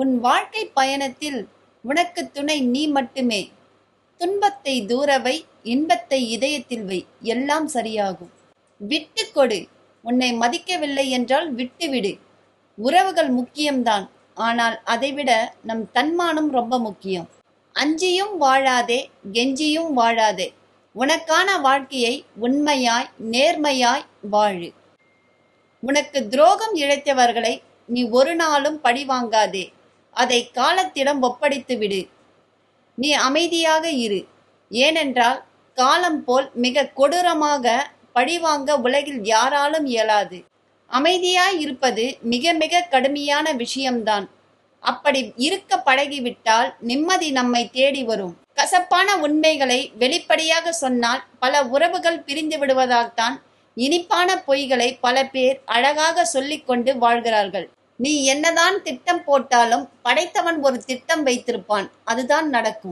உன் வாழ்க்கை பயணத்தில் உனக்கு துணை நீ மட்டுமே. துன்பத்தை தூரவை, இன்பத்தை இதயத்தில் வை, எல்லாம் சரியாகும். விட்டு கொடு. உன்னை மதிக்கவில்லை என்றால் விட்டுவிடு. உறவுகள் முக்கியம்தான், ஆனால் அதைவிட நம் தன்மானம் ரொம்ப முக்கியம். அஞ்சியும் வாழாதே, கெஞ்சியும் வாழாதே. உனக்கான வாழ்க்கையை உண்மையாய் நேர்மையாய் வாழு. உனக்கு துரோகம் இழைத்தவர்களை நீ ஒரு நாளும் பழிவாங்காதே. அதை காலத்திடம் ஒப்படைத்து விடு. நீ அமைதியாக இரு. ஏனென்றால் காலம் போல் மிக கொடூரமாக பழிவாங்க உலகில் யாராலும் இயலாது. அமைதியாய் இருப்பது மிக மிக கடுமையான விஷயம்தான். அப்படி இருக்க பழகிவிட்டால் நிம்மதி நம்மை தேடி வரும். கசப்பான உண்மைகளை வெளிப்படையாக சொன்னால் பல உறவுகள் பிரிந்து விடுவதால்தான் இனிப்பான பொய்களை பல பேர் அழகாக சொல்லிக்கொண்டு வாழ்கிறார்கள். நீ என்னதான் திட்டம் போட்டாலும் படைத்தவன் ஒரு திட்டம் வைத்திருப்பான். அதுதான் நடக்கும்.